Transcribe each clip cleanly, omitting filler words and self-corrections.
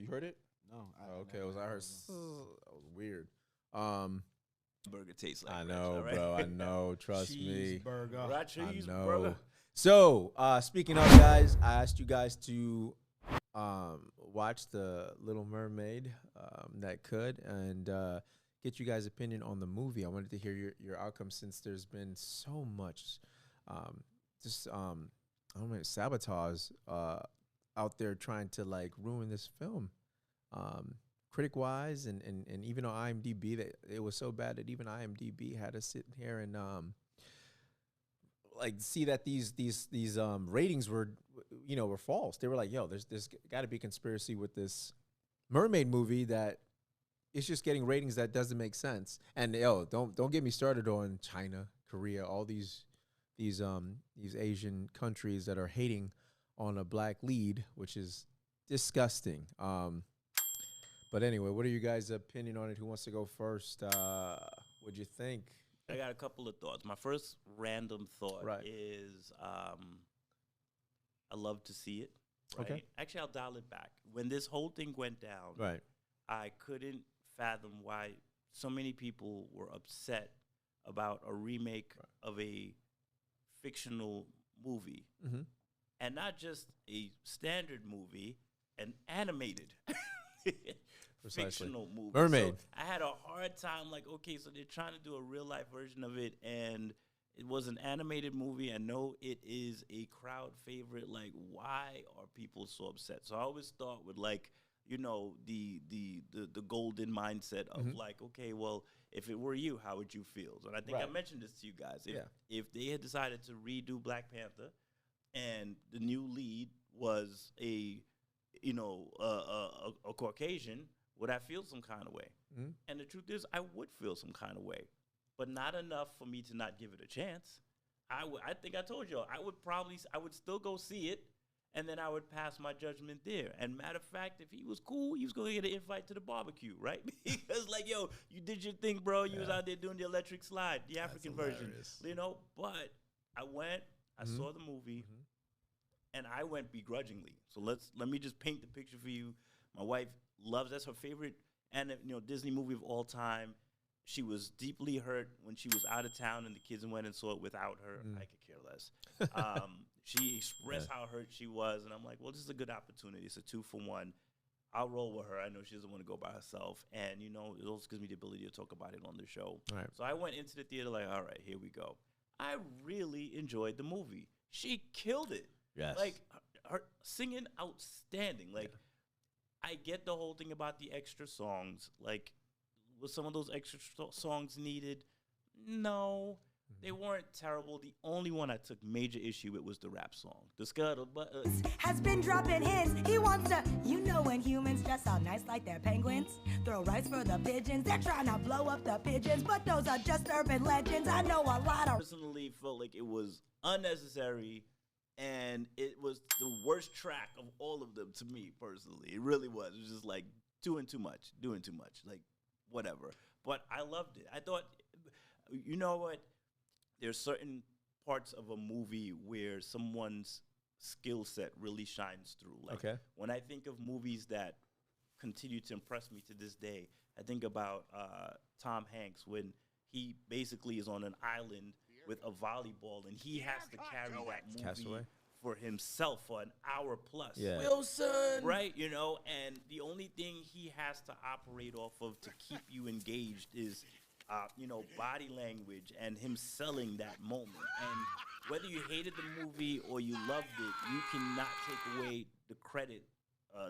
You heard it? No. Oh, okay, I heard. That was weird. Burger tastes like I Rich, know, all right? bro. I know. Trust me. Cheeseburger. Right, I cheese, know. burger. So, speaking of guys, I asked you guys to watch the Little Mermaid that could and get you guys' opinion on the movie. I wanted to hear your outcome since there's been so much I don't know, sabotage out there trying to like ruin this film. Critic wise and even on IMDb, that it was so bad that even IMDb had to sit here and like see that these ratings were were false. They were like, yo, there's got to be conspiracy with this mermaid movie that it's just getting ratings that doesn't make sense. And yo, don't get me started on China, Korea, all these Asian countries that are hating on a black lead, which is disgusting. But anyway, what are you guys' opinion on it? Who wants to go first? What'd you think? I got a couple of thoughts. My first random thought Right. is I love to see it. Right? Okay. Actually, I'll dial it back. When this whole thing went down, Right. I couldn't fathom why so many people were upset about a remake of a fictional movie. Mm-hmm. And not just a standard movie, an animated fictional movie. Mermaid. So I had a hard time, like, okay, so they're trying to do a real life version of it, and it was an animated movie. I know it is a crowd favorite. Like, why are people so upset? So I always thought with like, the golden mindset of like, okay, well, if it were you, how would you feel? So I think I mentioned this to you guys. If they had decided to redo Black Panther, and the new lead was a Caucasian, would I feel some kind of way? Mm-hmm. And the truth is, I would feel some kind of way, but not enough for me to not give it a chance. I think I told y'all, I would still go see it, and then I would pass my judgment there. And matter of fact, if he was cool, he was going to get an invite to the barbecue, right? Because like, yo, you did your thing, bro. You was out there doing the electric slide, the African version, But I went, I saw the movie, and I went begrudgingly. So let me just paint the picture for you. My wife that's her favorite, and Disney movie of all time. She was deeply hurt when she was out of town and the kids went and saw it without her. I could care less. She expressed how hurt she was, and I'm like, well, this is a good opportunity. It's a 2-for-1. I'll roll with her. I know she doesn't want to go by herself, and it also gives me the ability to talk about it on the show. Right. So I went into the theater like, all right, here we go. I really enjoyed the movie. She killed it. Yes. Like her singing outstanding. Like I get the whole thing about the extra songs. Like, was some of those extra songs needed? No, they weren't terrible. The only one I took major issue with was the rap song. The scuttlebutt has been dropping hints. He wants to, when humans dress all nice like they're penguins, throw rice for the pigeons. They're trying to blow up the pigeons, but those are just urban legends. I know a lot of. Personally, felt like it was unnecessary. And it was the worst track of all of them to me, personally. It really was. It was just like doing too much, like whatever. But I loved it. I thought, you know what? There's certain parts of a movie where someone's skill set really shines through. Like when I think of movies that continue to impress me to this day, I think about Tom Hanks when he basically is on an island with a volleyball, and he has to carry that movie Castaway? For himself for an hour plus. Yeah. Wilson! Right, and the only thing he has to operate off of to keep you engaged is, body language and him selling that moment. And whether you hated the movie or you loved it, you cannot take away the credit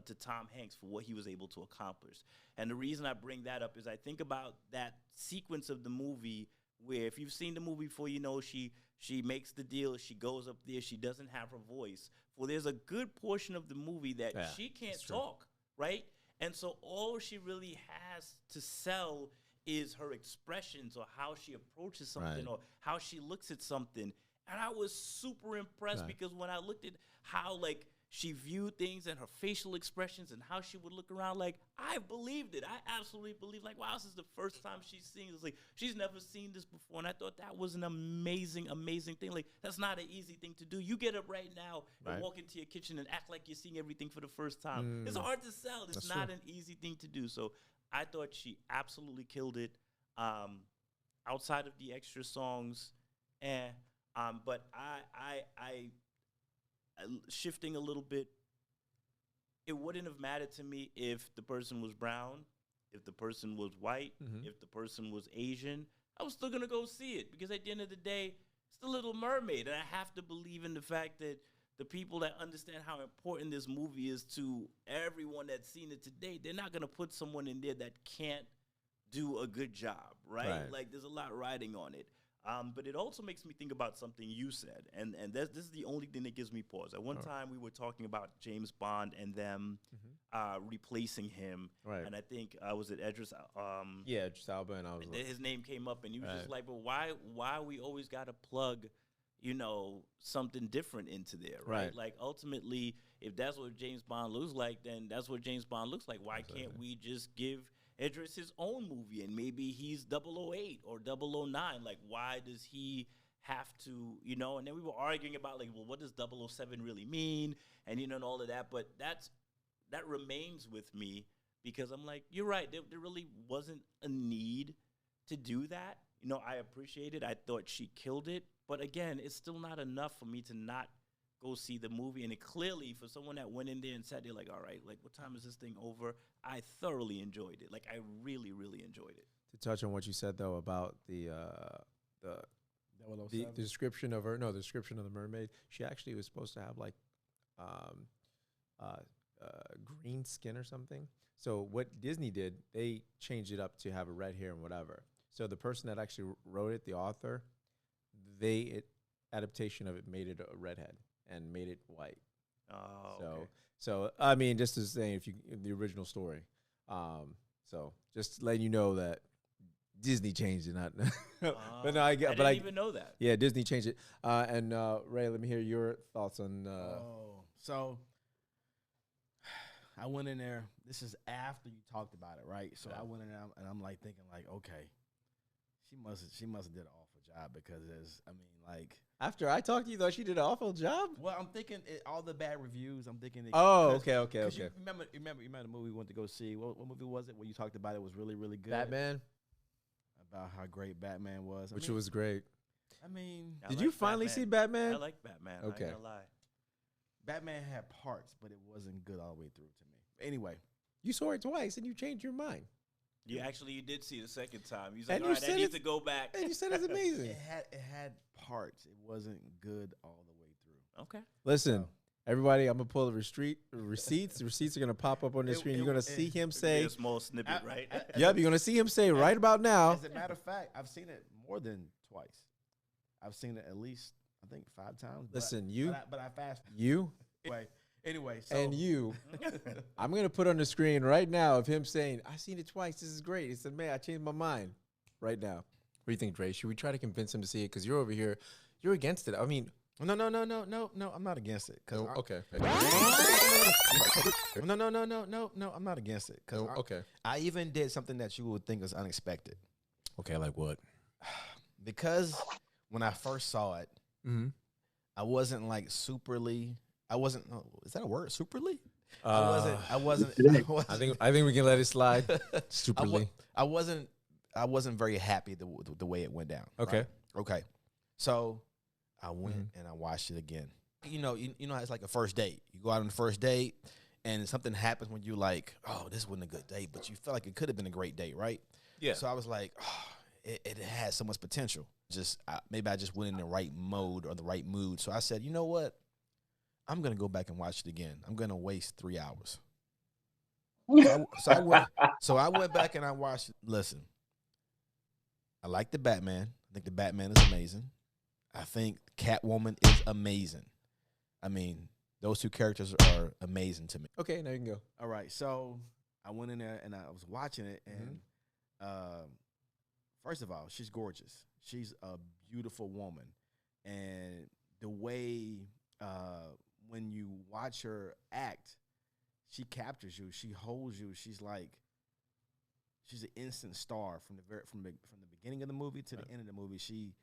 to Tom Hanks for what he was able to accomplish. And the reason I bring that up is I think about that sequence of the movie where if you've seen the movie before, she makes the deal, she goes up there, she doesn't have her voice. Well, there's a good portion of the movie that she can't talk, right? And so all she really has to sell is her expressions or how she approaches something or how she looks at something. And I was super impressed because when I looked at how, like, she viewed things and her facial expressions and how she would look around, like, I believed it. I absolutely believed, like, wow, this is the first time she's seeing this. Like, she's never seen this before. And I thought that was an amazing, amazing thing. Like, that's not an easy thing to do. You get up right now and walk into your kitchen and act like you're seeing everything for the first time. It's hard to sell. It's not an easy thing to do. So I thought she absolutely killed it. Outside of the extra songs, but I shifting a little bit, it wouldn't have mattered to me if the person was brown, if the person was white, if the person was Asian. I was still gonna go see it because at the end of the day, it's the Little Mermaid, and I have to believe in the fact that the people that understand how important this movie is to everyone that's seen it today, they're not gonna put someone in there that can't do a good job, right? Like, there's a lot riding on it. But it also makes me think about something you said, and this is the only thing that gives me pause. At one time, we were talking about James Bond and them replacing him, and I think was it Idris? Idris Elba, and I was his name came up, and he was just like, "But why we always got to plug, something different into there, right? Like, ultimately, if that's what James Bond looks like, then that's what James Bond looks like. Why can't we just give Idris his own movie, and maybe he's 008 or 009. Like, why does he have to, And then we were arguing about, like, well, what does 007 really mean? And, and all of that. But that remains with me because I'm like, you're right. There really wasn't a need to do that. I appreciate it. I thought she killed it. But, again, it's still not enough for me to not go see the movie. And it clearly, for someone that went in there and sat there like, all right, like, what time is this thing over? I thoroughly enjoyed it. Like, I really, really enjoyed it. To touch on what you said, though, about the description of her, the description of the mermaid, she actually was supposed to have, like, green skin or something. So what Disney did, they changed it up to have a red hair and whatever. So the person that actually wrote it, the author, adaptation of it made it a redhead and made it white. Oh, so, okay. So I mean, just as saying, in the original story, so just letting you know that Disney changed it, not. But no, I didn't even know that. Yeah, Disney changed it. And Ray, let me hear your thoughts on. So I went in there. This is after you talked about it, right? So I went in there and I'm like thinking, like, okay, she must have did an awful job because after I talked to you, though, she did an awful job. Well, I'm thinking all the bad reviews. I'm thinking. Okay. You remember the movie we went to go see? What movie was it? Where you talked about it was really, really good. Batman. About how great Batman was, which was great. Did like you finally see Batman? I like Batman. Okay. I ain't gonna lie. Batman had parts, but it wasn't good all the way through to me. Anyway, you saw it twice and you changed your mind. You did see the second time. You said, all right, I need to go back. And you said it's amazing. It had parts. It wasn't good all the way through. Okay. Listen, everybody, I'm going to pull the receipts. The receipts are going to pop up on the screen. You're going to see him say. A small snippet, right? Yep, you're going to see him say right about now. As a matter of fact, I've seen it more than twice. I've seen it at least, I think, 5 times. Listen, But I fast. You. Anyway, so. And you, I'm going to put on the screen right now of him saying, I've seen it twice. This is great. He said, man, I changed my mind right now. What do you think, Dre? Should we try to convince him to see it? Because you're over here. You're against it. I mean. No, I'm not against it. Okay. No, I'm not against it. Okay. I even did something that you would think was unexpected. Okay, like what? Because when I first saw it, I wasn't like superly. Is that a word? Superly? I wasn't. I think we can let it slide. Superly. I wasn't very happy the way it went down. Okay. Right? Okay. So I went and I watched it again. You know, it's like a first date. You go out on the first date, and something happens when you're like, oh, this wasn't a good date, but you felt like it could have been a great date, right? Yeah. So I was like, oh, it had so much potential. Maybe I just went in the right mode or the right mood. So I said, you know what? I'm going to go back and watch it again. I'm going to waste 3 hours. So I went back and I watched it. Listen, I like the Batman. I think the Batman is amazing. I think Catwoman is amazing. I mean, those two characters are amazing to me. Okay, now you can go. All right, so I went in there and I was watching it, and first of all, she's gorgeous. She's a beautiful woman, and the way when you watch her act, she captures you. She holds you. She's an instant star from the beginning of the movie to the end of the movie. She,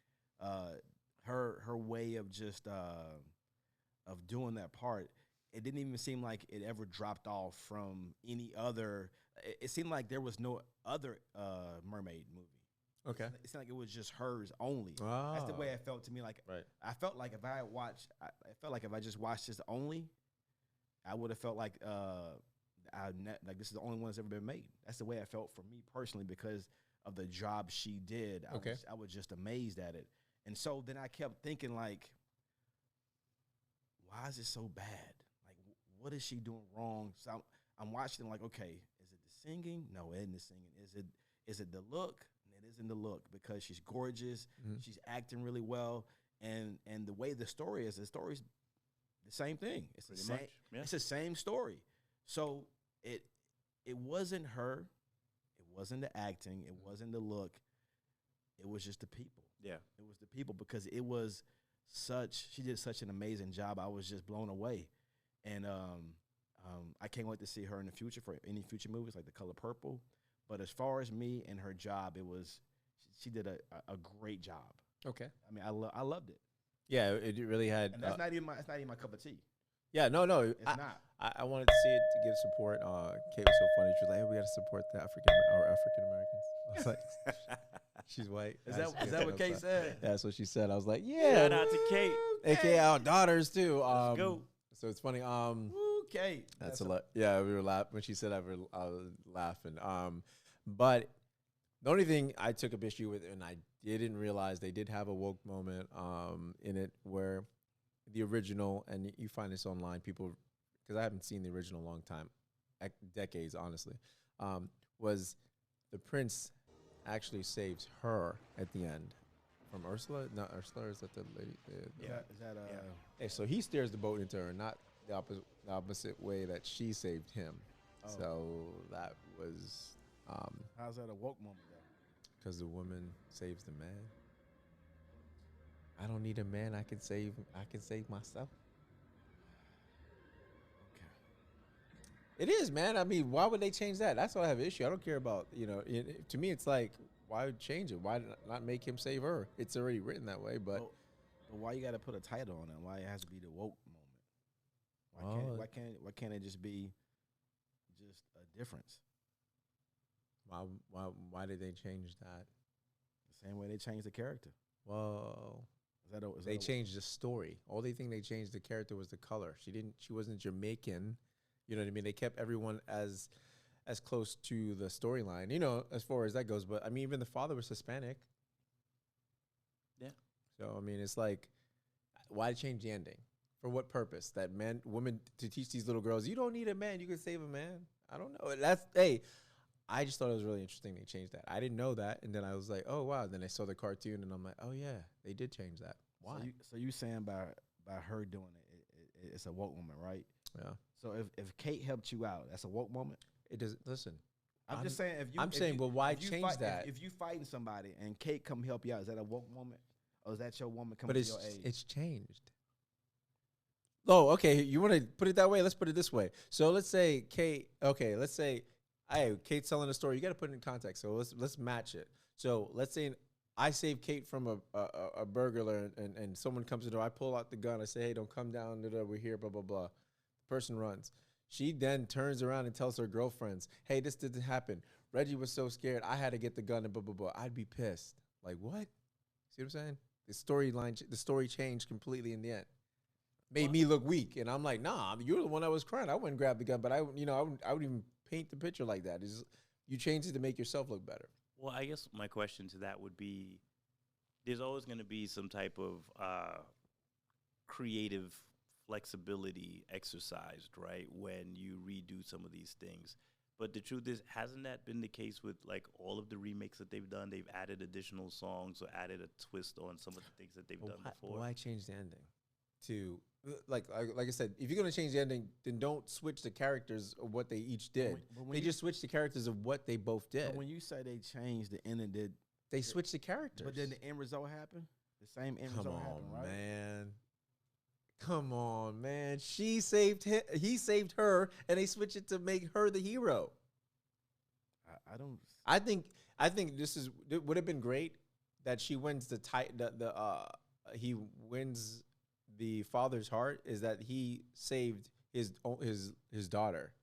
her way of just of doing that part, it didn't even seem like it ever dropped off from any other. It seemed like there was no other mermaid movie. Okay. It seemed like it was just hers only. That's the way it felt to me. Like, right. I felt like if I just watched this only, I would have felt like like this is the only one that's ever been made. That's the way I felt for me personally because of the job she did. I was just amazed at it. And so then I kept thinking, like, why is it so bad? Like, what is she doing wrong? So I'm watching, like, okay, is it the singing? No, it isn't the singing. Is it the look? It isn't the look because she's gorgeous. Mm-hmm. She's acting really well. And the way the story's the same thing. It's the same. Yeah. It's the same story. So it wasn't her. It wasn't the acting. It wasn't the look. It was just the people. Yeah. It was the people because she did such an amazing job. I was just blown away. And I can't wait to see her in the future for any future movies like The Color Purple. But as far as me and her job, she did a great job. Okay. I mean, I loved it. Yeah, it really had. And that's not even my cup of tea. Yeah, no, it's not. I wanted to see it to give support. Kate was so funny. She was like, "Hey, we got to support the African Americans." I was like, "She's white." Is that what Kate said? Yeah, that's what she said. I was like, "Yeah." Shout out to Kate, aka our daughters too. Let's go. So it's funny. Kate. That's a lot. Yeah, we were laughing when she said that. I was laughing. But the only thing I took up issue with, and I didn't realize they did have a woke moment in it where the original, and you find this online, people, because I haven't seen the original a long time, decades, honestly, was the prince actually saves her at the end from Ursula. Not Ursula, is that the lady? Hey, so he steers the boat into her, not the opposite way that she saved him. Oh. So that was... how's that a woke moment, though? Because the woman saves the man. I don't need a man. I can save myself. Okay. It is, man. I mean, why would they change that? That's what I have an issue. I don't care about, to me, it's like, why change it? Why not make him save her? It's already written that way, but why you got to put a title on it? Why it has to be the woke moment? Why can't it just be just a difference? Why did they change that? The same way they changed the character. Well, they changed the story. All they think they changed the character was the color. She wasn't Jamaican. You know what I mean? They kept everyone as close to the storyline, as far as that goes. But I mean, even the father was Hispanic. Yeah. So I mean, it's like, why change the ending? For what purpose? That women to teach these little girls, you don't need a man. You can save a man. I don't know. I just thought it was really interesting they changed that. I didn't know that, and then I was like, oh wow. Then I saw the cartoon, and I'm like, oh yeah, they did change that. Why? So you saying by her doing it, it's a woke moment, right? Yeah. So if Kate helped you out, that's a woke moment. It doesn't. Listen, I'm just saying. Why change that? If you fighting somebody and Kate come help you out, is that a woke moment, or is that your woman coming to your aid? It's changed. Oh, okay. You want to put it that way? Let's put it this way. So let's say Kate. Okay, let's say. Hey, Kate's telling a story. You got to put it in context. So let's match it. So let's say I save Kate from a burglar, and someone comes to the door. I pull out the gun. I say, hey, don't come down. We're here, blah, blah, blah. The person runs. She then turns around and tells her girlfriends, hey, this didn't happen. Reggie was so scared. I had to get the gun and blah, blah, blah. I'd be pissed. Like, what? See what I'm saying? The story changed completely in the end. Made me look weak. And I'm like, nah, you're the one that was crying. I wouldn't grab the gun, but I would even paint the picture like that. You change it to make yourself look better. Well, I guess my question to that would be, there's always going to be some type of creative flexibility exercised, right, when you redo some of these things. But the truth is, hasn't that been the case with like all of the remakes that they've done? They've added additional songs or added a twist on some of the things that they've done before. Why change the ending? To like I said, if you're gonna change the ending, then don't switch the characters of what they each did. They just switched the characters of what they both did. But when you say they changed the ending, they switched the characters? But then the end result happened. The same end result happened, right? Man. Come on, man. She saved him. He saved her, and they switch it to make her the hero. I don't. I think it would have been great that she wins he wins the father's heart. Is that he saved his daughter.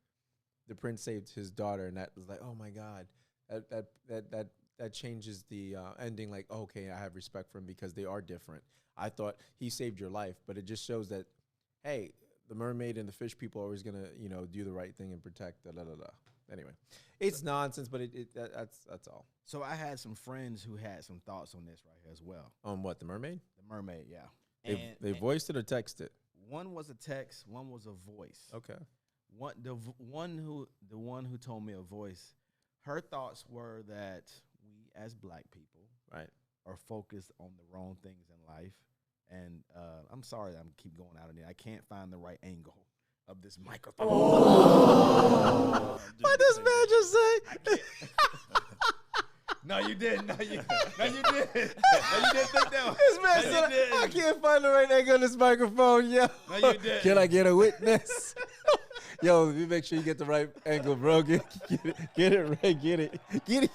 The prince saved his daughter, and that was like, oh my God, that changes the ending. Like, okay, I have respect for him because they are different. I thought he saved your life, but it just shows that, hey, the mermaid and the fish people are always gonna, do the right thing and protect. Anyway, it's nonsense, but that's all. So I had some friends who had some thoughts on this right here as well. On what, the mermaid? The mermaid, yeah. They voiced it or texted it? One was a text, one was a voice. Okay. The one who told me a voice, her thoughts were that we as black people right are focused on the wrong things in life. And I'm sorry I'm keep going out of there. I can't find the right angle of this microphone. What does man just say? No, you didn't. No, you didn't. No, you didn't think that. This man said, I can't find the right angle on this microphone, yo. No, you didn't. Can I get a witness? Yo, you make sure you get the right angle, bro. Get it right. Get it. Get it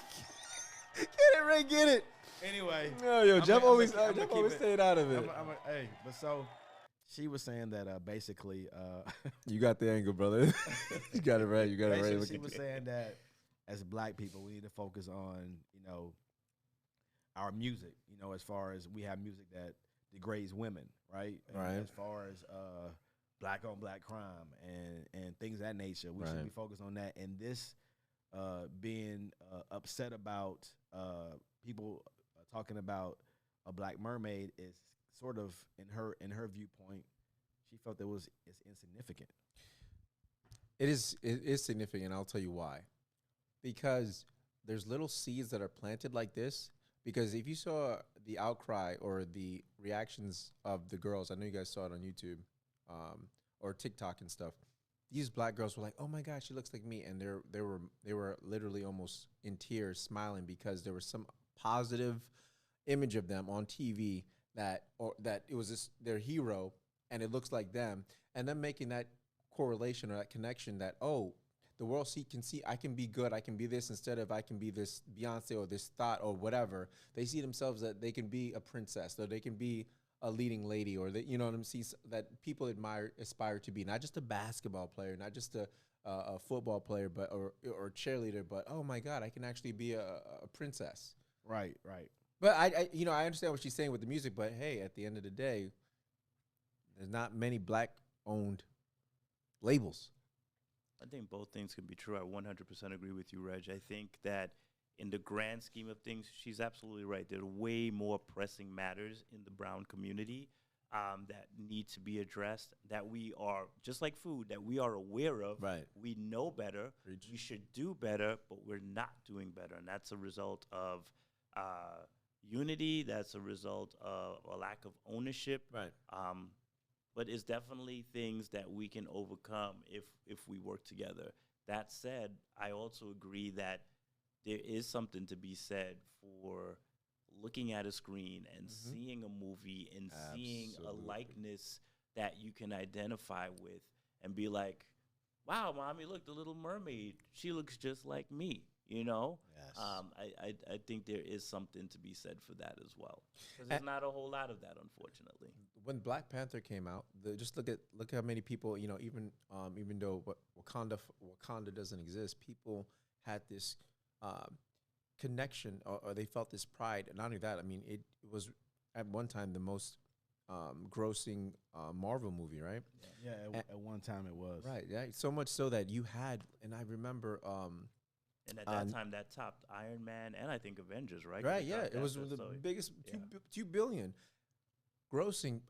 right. Get it. Anyway. Yo, Jeff always stayed out of it. Hey, but so she was saying that basically. You got the angle, brother. You got it right. You got it right. She was saying that as black people, we need to focus on, our music, as far as we have music that degrades women, right? Right. And as far as black on black crime and things of that nature, we should be focused on that. And this being upset about people talking about a black mermaid is sort of in her viewpoint, she felt it's insignificant. It is significant. I'll tell you why. Because there's little seeds that are planted like this. Because if you saw the outcry or the reactions of the girls, I know you guys saw it on YouTube or TikTok and stuff. These black girls were like, "Oh my God, she looks like me," and they were literally almost in tears, smiling because there was some positive image of them on TV that it was their hero, and it looks like them, and them making that correlation or that connection that, oh, the world can see I can be good, I can be this instead of I can be this Beyonce or this thought or whatever. They see themselves that they can be a princess, or they can be a leading lady, or that, see that people aspire to be, not just a basketball player, not just a football player, but or cheerleader, but oh my God, I can actually be a princess. Right. But I understand what she's saying with the music, but hey, at the end of the day, there's not many black-owned labels. I think both things can be true. I 100% agree with you, Reg. I think that in the grand scheme of things, she's absolutely right. There are way more pressing matters in the brown community that need to be addressed, that we are, just like food, that we are aware of. Right. We know better. Preach. We should do better, but we're not doing better. And that's a result of unity. That's a result of a lack of ownership. Right. But it's definitely things that we can overcome if we work together. That said, I also agree that there is something to be said for looking at a screen and seeing a movie and seeing a likeness that you can identify with and be like, wow, mommy, look, the Little Mermaid, she looks just like me. Yes. I think there is something to be said for that as well, because there's not a whole lot of that, unfortunately. When Black Panther came out, just look how many people, even though Wakanda doesn't exist, people had this connection or they felt this pride. And not only that, I mean, it was at one time the most grossing Marvel movie, right? Yeah, at one time it was. Right, yeah. So much so that you had, and I remember. And at that time, that topped Iron Man and I think Avengers, right? Right, yeah. It was the biggest, 2 billion grossing.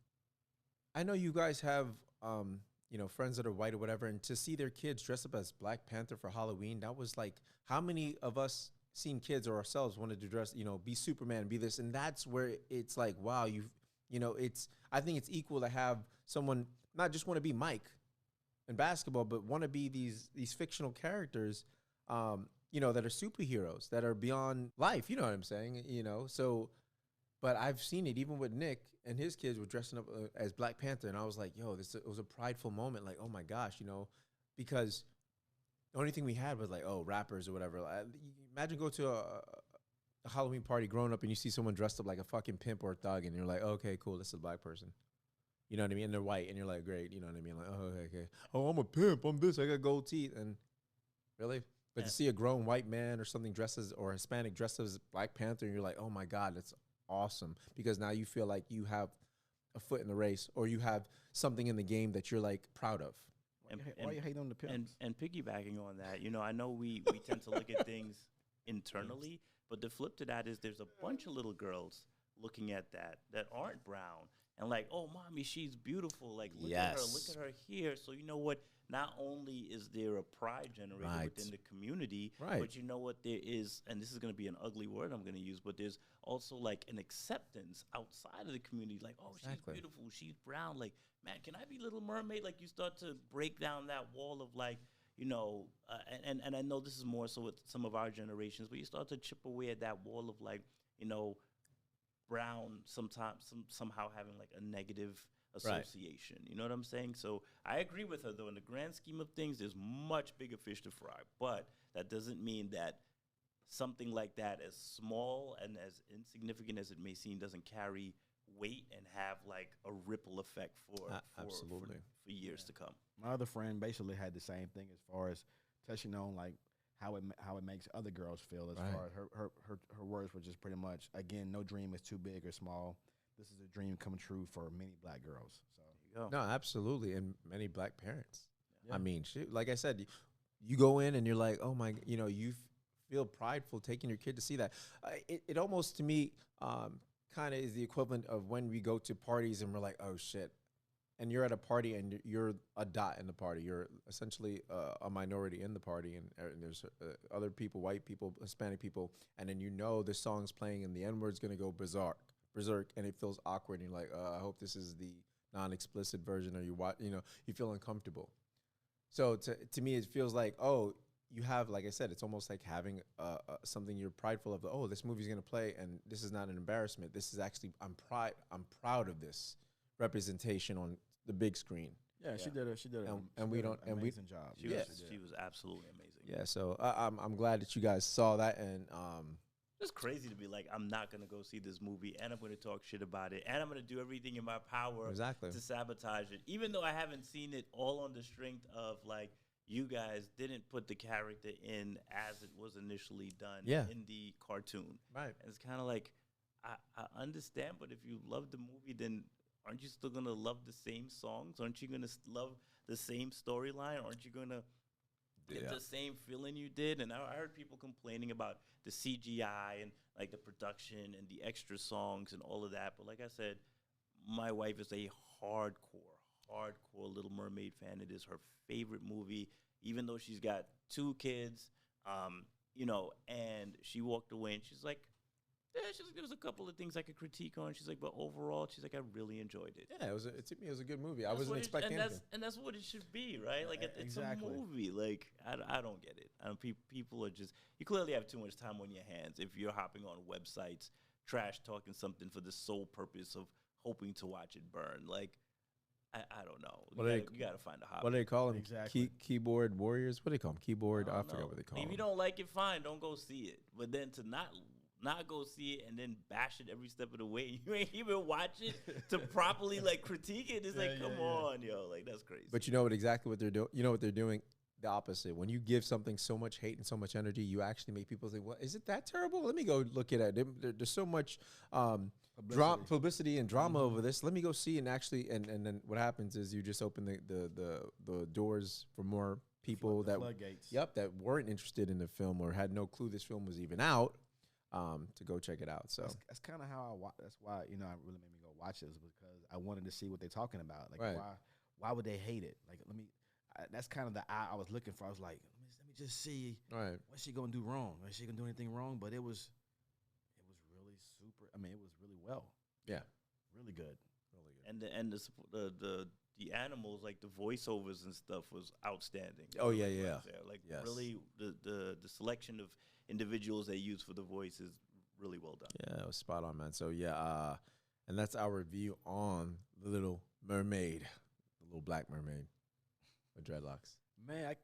I know you guys have, friends that are white or whatever, and to see their kids dress up as Black Panther for Halloween, that was like, how many of us seen kids or ourselves wanted to dress, be Superman, be this, and that's where it's like, wow, I think it's equal to have someone not just want to be Mike in basketball, but want to be these fictional characters, that are superheroes, that are beyond life, you know what I'm saying? So, But I've seen it even with Nick and his kids were dressing up as Black Panther, and I was like, yo, this it was a prideful moment. Like, oh my gosh, you know, because the only thing we had was like, oh, rappers or whatever. Imagine go to a Halloween party growing up and you see someone dressed up like a fucking pimp or a thug, and you're like, okay, cool, this is a black person. You know what I mean? And they're white, and you're like, great. You know what I mean? Like, oh, okay. Oh, I'm a pimp. I'm this. I got gold teeth. And really? But to see a grown white man or something dressed as, or Hispanic dressed as Black Panther, and you're like, oh my God, that's awesome. Because now you feel like you have a foot in the race, or you have something in the game that you're like proud of. Why you hating on the pimps? And piggybacking on that, you know, I know we tend to look at things internally, but the flip to that is there's a bunch of little girls looking at that aren't brown and like, oh, mommy, she's beautiful. Like, look at her here. So you know what? Not only is there a pride generated within the community, but you know what? There is, and this is going to be an ugly word I'm going to use, but there's also like an acceptance outside of the community. Like, oh, she's beautiful. She's brown. Like, man, can I be Little Mermaid? Like, you start to break down that wall of like, you know, and I know this is more so with some of our generations, but you start to chip away at that wall of like, you know, brown sometimes somehow having like a negative association. You know what I'm saying? So I agree with her, though. In the grand scheme of things, there's much bigger fish to fry. But that doesn't mean that something like that, as small and as insignificant as it may seem, doesn't carry weight and have like a ripple effect for years to come. My other friend basically had the same thing as far as touching on like how it makes other girls feel. As far as her words were just pretty much, again, no dream is too big or small. This is a dream come true for many black girls. So there you go. No, absolutely, and many black parents. Yeah. I mean, shit, like I said, you go in and you're like, oh my, you know, you feel prideful taking your kid to see that. It almost to me kind of is the equivalent of when we go to parties and we're like, oh shit, and you're at a party and you're a dot in the party. You're essentially a minority in the party, and there's other people, white people, Hispanic people, and then you know the song's playing and the N-word's gonna go berserk, and it feels awkward. And you're like, I hope this is the non-explicit version, or you feel uncomfortable. So to me, it feels like, oh, you have, like I said, it's almost like having something you're prideful of. Oh, this movie's gonna play, and this is not an embarrassment. This is actually, I'm proud of this representation on the big screen. Yeah, she did an amazing job. She was absolutely amazing. Yeah, so I'm glad that you guys saw that, and it's crazy to be like, I'm not gonna go see this movie, and I'm gonna talk shit about it, and I'm gonna do everything in my power to sabotage it, even though I haven't seen it, all on the strength of like, you guys didn't put the character in as it was initially done in the cartoon. Right. And it's kind of like, I understand, but if you love the movie, then aren't you still going to love the same songs? Aren't you going to love the same storyline? Aren't you going to get the same feeling you did? And I heard people complaining about the CGI and like the production and the extra songs and all of that. But like I said, my wife is a hardcore Little Mermaid fan. It is her favorite movie, even though she's got 2 kids, you know, and she walked away and she's like, there was a couple of things I could critique on. She's like, but overall, she's like, I really enjoyed it. Yeah, to me, it was a good movie. I wasn't expecting anything. And that's what it should be, right? Like, it's a movie. Like, I don't get it. People are just, you clearly have too much time on your hands if you're hopping on websites, trash talking something for the sole purpose of hoping to watch it burn. Like, I don't know. You got to find a hobby. What do they call them? Exactly. Keyboard warriors? What do they call them? Keyboard? I forgot what they call them. If you don't like it, fine. Don't go see it. But then to not go see it and then bash it every step of the way, you ain't even watch it to properly like critique it. It's like, come on, yo. Like, that's crazy. But you know what they're doing? You know what they're doing? The opposite. When you give something so much hate and so much energy, you actually make people think, well, is it that terrible? Let me go look at it. There's so much publicity and drama over this. Let me go see and actually, and then what happens is you just open the doors for more people that weren't interested in the film or had no clue this film was even out, to go check it out. So that's kind of how I watch. That's why, you know, it really made me go watch this, because I wanted to see what they're talking about. Like, why would they hate it? Like, that's kind of the eye I was looking for. I was like, let me just see what's she gonna do wrong? Is she gonna do anything wrong? But it was really super. I mean, it was really well. Yeah, really good. And the animals, like the voiceovers and stuff, was outstanding. Oh yeah. Like, really, the selection of individuals they use for the voices really well done. Yeah, it was spot on, man. So yeah, and that's our review on the Little Mermaid, the little black mermaid with dreadlocks. Man,